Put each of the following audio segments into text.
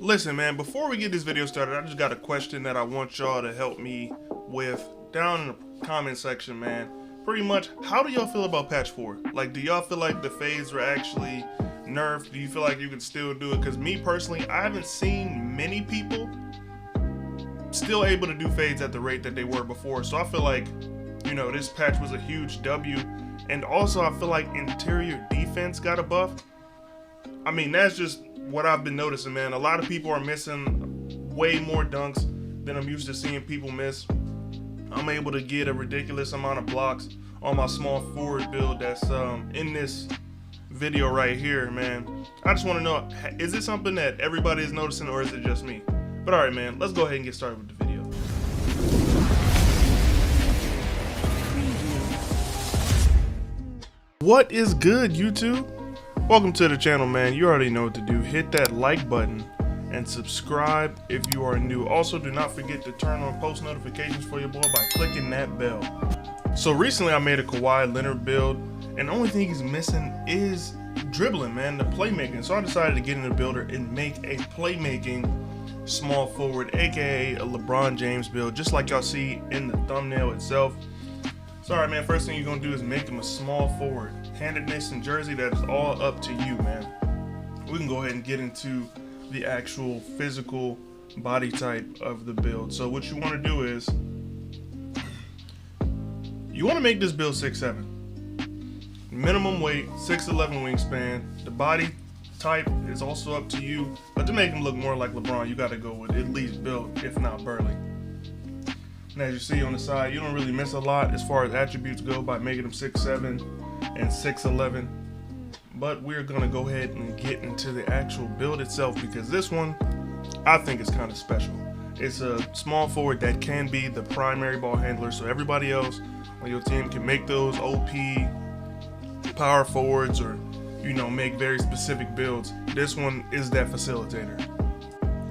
Listen, man, before we get this video started, I just got a question that I want y'all to help me with down in the comment section, man. Pretty much, how do y'all feel about patch 4? Like, do y'all feel like the fades were actually nerfed? Do you feel like you can still do it? Because me personally, I haven't seen many people still able to do fades at the rate that they were before. So I feel like, you know, this patch was a huge W. And also, I feel like interior defense got a buff. I mean, that's just what I've been noticing, man. A lot of people are missing way more dunks than I'm used to seeing people miss. I'm able to get a ridiculous amount of blocks on my small forward build that's in this video right here, man. I just want to know, is it something that everybody is noticing or is it just me? But alright, man, let's go ahead and get started with the video. What is good, YouTube? Welcome to the channel, man. You already know what to do. Hit that like button and subscribe if you are new. Also, do not forget to turn on post notifications for your boy by clicking that bell. So recently I made a Kawhi Leonard build, and the only thing he's missing is dribbling, man, the playmaking. So I decided to get in the builder and make a playmaking small forward, aka a LeBron James build, just like y'all see in the thumbnail itself. So alright, man, first thing you're gonna do is make him a small forward. Handedness and jersey, that is all up to you, man. We can go ahead and get into the actual physical body type of the build. So what you want to do is you want to make this build 6'7". Minimum weight, 6'11" wingspan. The body type is also up to you, but to make him look more like LeBron, you got to go with at least built, if not burly. And as you see on the side, you don't really miss a lot as far as attributes go by making them 6'7" and 6'11". But we're gonna go ahead and get into the actual build itself, because this one I think is kind of special. It's a small forward that can be the primary ball handler, so everybody else on your team can make those OP power forwards or, you know, make very specific builds. This one is that facilitator.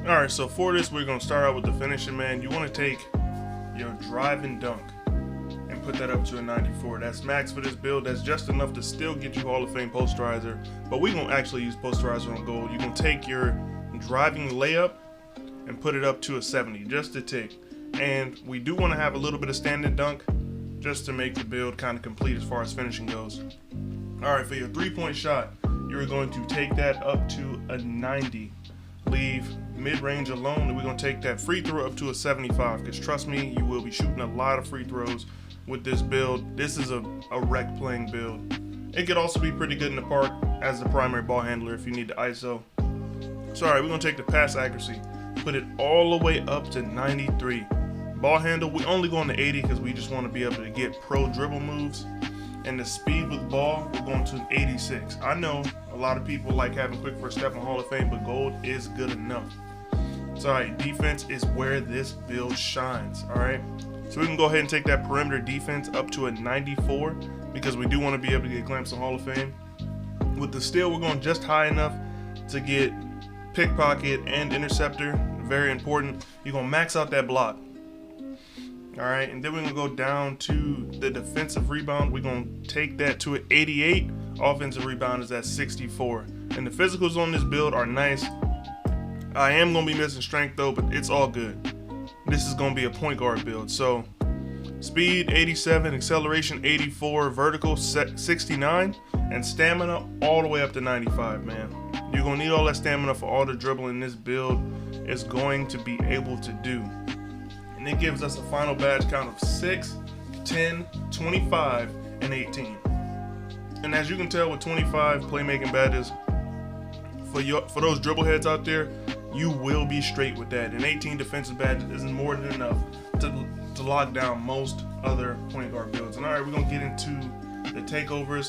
All right, so for this, we're gonna start out with the finishing, man. You want to take your drive and dunk and put that up to a 94. That's max for this build. That's just enough to still get you Hall of Fame posterizer, but we're gonna actually use posterizer on gold. You're gonna take your driving layup and put it up to a 70, just a tick. And we do want to have a little bit of standing dunk just to make the build kind of complete as far as finishing goes. All right, for your 3-point shot, you're going to take that up to a 90. Leave mid-range alone, and we're going to take that free throw up to a 75, because trust me, you will be shooting a lot of free throws with this build. This is a rec playing build. It could also be pretty good in the park as the primary ball handler if you need the ISO. So alright, we're going to take the pass accuracy, put it all the way up to 93. Ball handle, we only going to 80 because we just want to be able to get pro dribble moves. And the speed with ball, we're going to an 86. I know a lot of people like having quick first step in Hall of Fame, but gold is good enough. So alright, defense is where this build shines, alright? So we can go ahead and take that perimeter defense up to a 94, because we do want to be able to get glimpse in Hall of Fame. With the steal, we're going just high enough to get pickpocket and interceptor, very important. You're going to max out that block. Alright, and then we're going to go down to the defensive rebound. We're going to take that to an 88. Offensive rebound is at 64. And the physicals on this build are nice. I am going to be missing strength though, but it's all good. This is going to be a point guard build. So speed 87, acceleration 84, vertical 69, and stamina all the way up to 95, man. You're going to need all that stamina for all the dribbling this build is going to be able to do. And it gives us a final badge count of 6, 10, 25, and 18. And as you can tell with 25 playmaking badges, for those dribble heads out there, you will be straight with that. And 18 defensive badges is more than enough to lock down most other point guard builds. And all right, we're gonna get into the takeovers.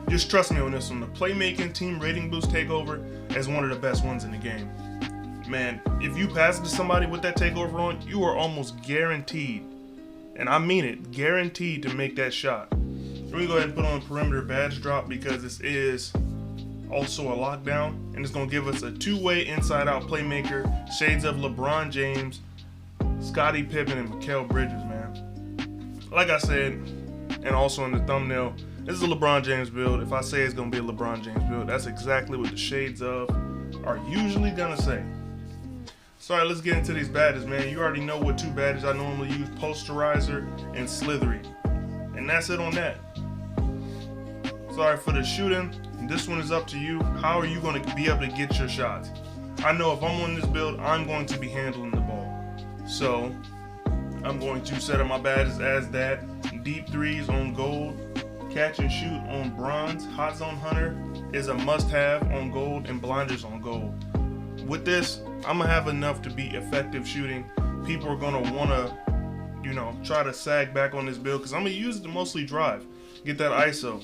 Just trust me on this one. The playmaking team rating boost takeover is one of the best ones in the game. Man, if you pass it to somebody with that takeover on, you are almost guaranteed, and I mean it, guaranteed to make that shot. We're gonna go ahead and put on perimeter badge drop, because this is also a lockdown, and it's gonna give us a two-way inside-out playmaker, shades of LeBron James, Scottie Pippen, and Mikal Bridges, man. Like I said, and also in the thumbnail, this is a LeBron James build. If I say it's gonna be a LeBron James build, that's exactly what the shades of are usually gonna say. So alright, let's get into these badges, man. You already know what two badges I normally use: Posterizer and Slithery. And that's it on that. Sorry for the shooting. This one is up to you. How are you going to be able to get your shots? I know if I'm on this build, I'm going to be handling the ball. So I'm going to set up my badges as that. Deep threes on gold, catch and shoot on bronze, hot zone hunter is a must-have on gold, and blinders on gold. With this, I'm gonna have enough to be effective shooting. People are gonna wanna, you know, try to sag back on this build because I'm gonna use it to mostly drive, get that ISO.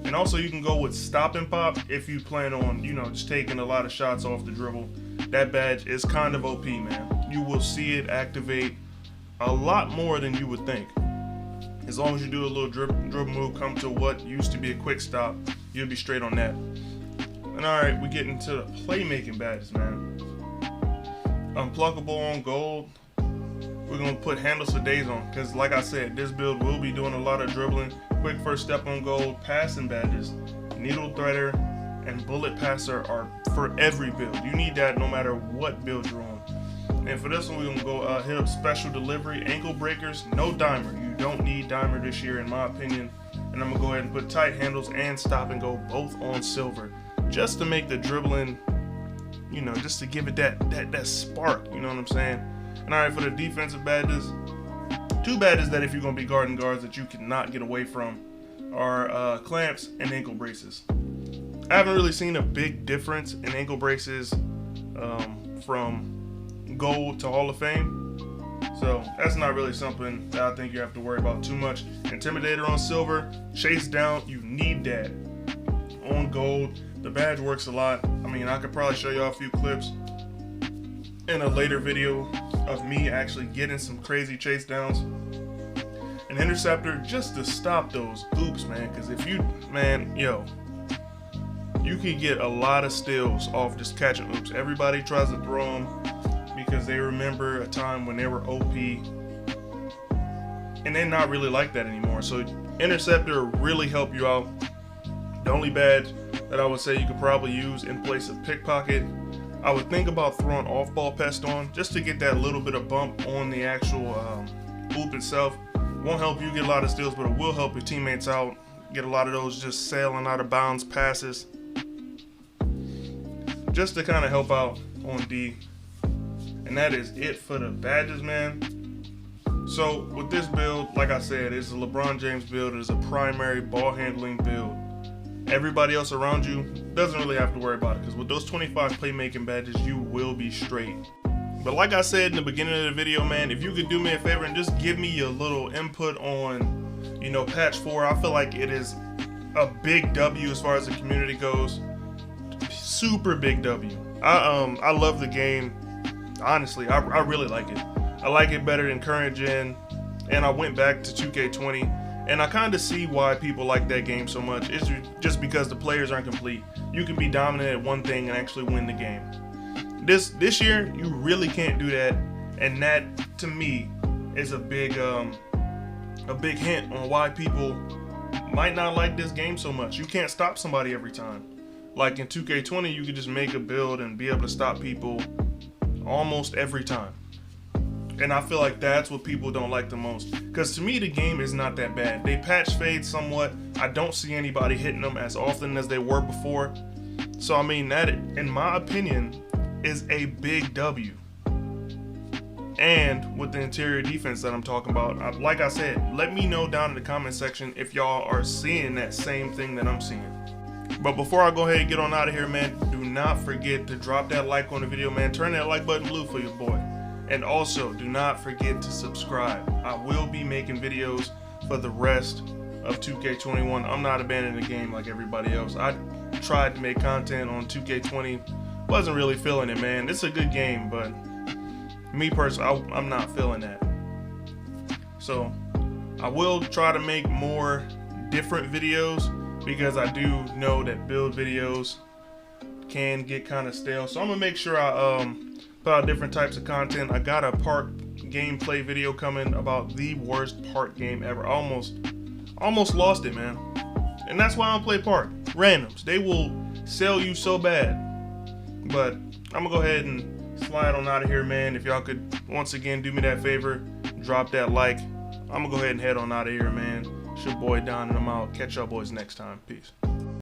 And also you can go with stop and pop if you plan on, you know, just taking a lot of shots off the dribble. That badge is kind of OP, man. You will see it activate a lot more than you would think. As long as you do a little dribble move, come to what used to be a quick stop, you'll be straight on that. And alright, we get into the playmaking badges, man. Unpluckable on gold. We're gonna put handles for days on, because like I said, this build will be doing a lot of dribbling. Quick first step on gold, passing badges, needle threader, and bullet passer are for every build. You need that no matter what build you're on. And for this one, we're gonna go hit up special delivery, ankle breakers, no dimer. You don't need dimer this year, in my opinion. And I'm gonna go ahead and put tight handles and stop and go both on silver, just to make the dribbling, you know, just to give it that spark. You know what I'm saying? And all right, for the defensive badges, two badges that if you're gonna be guarding guards that you cannot get away from are clamps and ankle braces. I haven't really seen a big difference in ankle braces from gold to Hall of Fame, so that's not really something that I think you have to worry about too much. Intimidator on silver, chase down, you need that. On gold, the badge works a lot. I mean, I could probably show y'all a few clips in a later video of me actually getting some crazy chase downs. An interceptor just to stop those oops, man, because if you, man, yo, you can get a lot of steals off just catching oops. Everybody tries to throw them because they remember a time when they were OP, and they're not really like that anymore. So interceptor really help you out. The only badge that I would say you could probably use in place of pickpocket, I would think about throwing off-ball pest on, just to get that little bit of bump on the actual hoop itself. Won't help you get a lot of steals, but it will help your teammates out. Get a lot of those just sailing out of bounds passes, just to kind of help out on D. And that is it for the badges, man. So with this build, like I said, it's a LeBron James build. It is a primary ball handling build. Everybody else around you doesn't really have to worry about it, because with those 25 playmaking badges, you will be straight. But like I said in the beginning of the video, man, if you could do me a favor and just give me your little input on, you know, patch 4, I feel like it is a big W as far as the community goes. Super big W. I love the game. Honestly, I really like it. I like it better than current gen, and I went back to 2K20, and I kind of see why people like that game so much. It's just because the players aren't complete. You can be dominant at one thing and actually win the game. This year, you really can't do that, and that to me is a big hint on why people might not like this game so much. You can't stop somebody every time. Like in 2K20, you could just make a build and be able to stop people almost every time. And I feel like that's what people don't like the most, because to me the game is not that bad. They patch fade somewhat. I don't see anybody hitting them as often as they were before. So I mean, that in my opinion is a big W. And with the interior defense that I'm talking about, like I said, let me know down in the comment section if y'all are seeing that same thing that I'm seeing. But before I go ahead and get on out of here, man, do not forget to drop that like on the video, man. Turn that like button blue for your boy. And also, do not forget to subscribe. I will be making videos for the rest of 2K21. I'm not abandoning the game like everybody else. I tried to make content on 2K20. Wasn't really feeling it, man. It's a good game, but me personally, I'm not feeling that. So I will try to make more different videos, because I do know that build videos can get kind of stale. So I'm gonna make sure I put out different types of content. I got a park gameplay video coming about the worst park game ever. I almost lost it, man. And that's why I don't play park. Randoms, they will sell you so bad. But I'm gonna go ahead and slide on out of here, man. If y'all could once again do me that favor, drop that like. I'm gonna go ahead and head on out of here, man. It's your boy Don, and I'm out. Catch y'all boys next time. Peace.